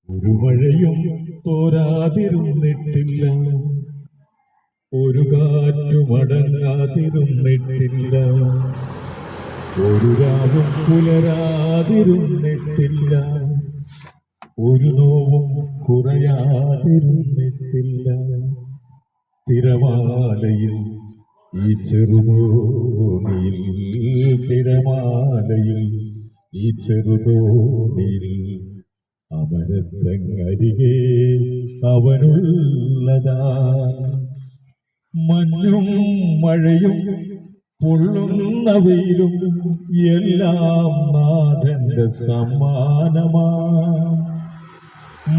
ഒരു മഴയും തോരാതിരുന്നിട്ടില്ല, ഒരു കാറ്റും അടങ്ങാതിരുന്നിട്ടില്ല, ഒരു രാവും പുലരാതിരുന്നിട്ടില്ല, ഒരു നോവും കുറയാതിരുന്നിട്ടില്ല. തിരമാലയിൽ ഈ ചെറുതോണിയിൽ, തിരമാലയിൽ ഈ ചെറുതോണിയിൽ അമരത്തങ്ങരികെ അവനുള്ളതാ. മഞ്ഞും മഴയും പൊള്ളുന്ന വെയിലും എല്ലാം നാഥന്റെ സമ്മാനമാ.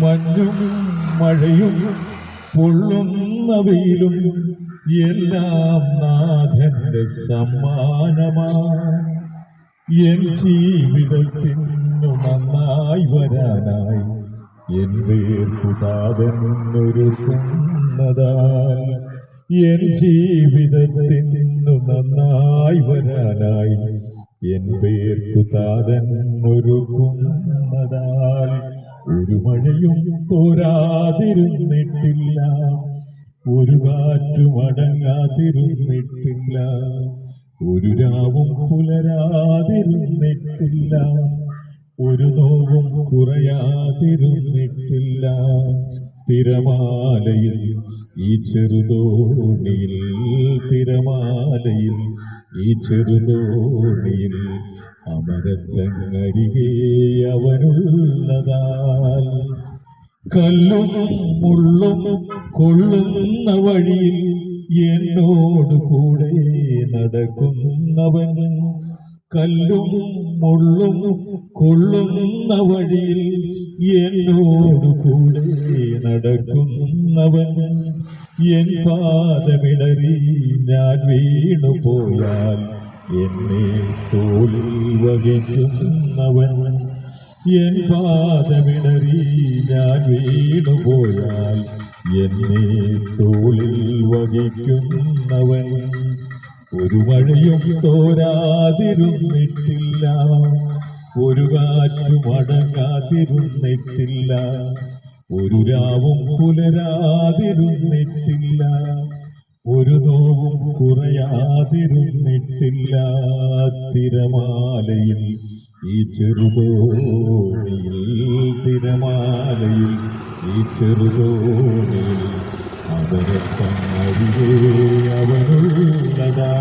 മഞ്ഞും മഴയും പൊള്ളുന്ന വെയിലും എല്ലാം നാഥന്റെ സമ്മാനമാ. എൻ ജീവിതത്തിനു നന്നായി വരാനായി എൻ വേർപുതാതെന്നൊരുക്കുന്നതാൽ, എൻ ജീവിതത്തിനു നന്നായി വരാനായി എൻ വേർപുതാതെന്നൊരുക്കുന്നതാൽ. ഒരു മഴയും തോരാതിരുന്നിട്ടില്ല, ഒരു കാറ്റും അടങ്ങാതിരുന്നിട്ടില്ല, ഒരു രാവും പുലരാതിരുന്നിട്ടില്ല, ഒരു നോവും കുറയാതിരുന്നിട്ടില്ല. തിരമാലയിൽ ഈ ചെറുതോണിയിൽ, തിരമാലയിൽ ഈ ചെറുതോണിയിൽ അമരത്തങ്ങരികെ അവനുള്ളതാൽ. കല്ലും മുള്ളും കൊള്ളുന്ന വഴിയിൽ എന്നോട് കൂടെ നടക്കുന്നവൻ, കല്ലും മുള്ളും കൊള്ളുന്ന വഴിയിൽ എന്നോട് കൂടെ നടക്കുന്നവൻ. എൻ പാദമിടറി ഞാൻ വീണുപോയാൽ എന്നെ തോളിൽ വഹിക്കുന്നവൻ, എൻ പാദമിടറി ഞാൻ വീണുപോയാൽ എന്നെ തോളിൽ വഹിക്കുന്നവൻ. ഒരു മഴയും തോരാതിരുന്നിട്ടില്ല, ഒരു കാറ്റും അടങ്ങാതിരുന്നിട്ടില്ല, ഒരു രാവും പുലരാതിരുന്നിട്ടില്ല, ഒരു നോവും കുറയാതിരുന്നിട്ടില്ല. തിരമാലയിൽ ഈ ചെറുതോണിയിൽ, തിരമാലയിൽ ഈ ചെറുതോണിയിൽ അമരത്തങ്ങരികെ അവനുള്ളതാ.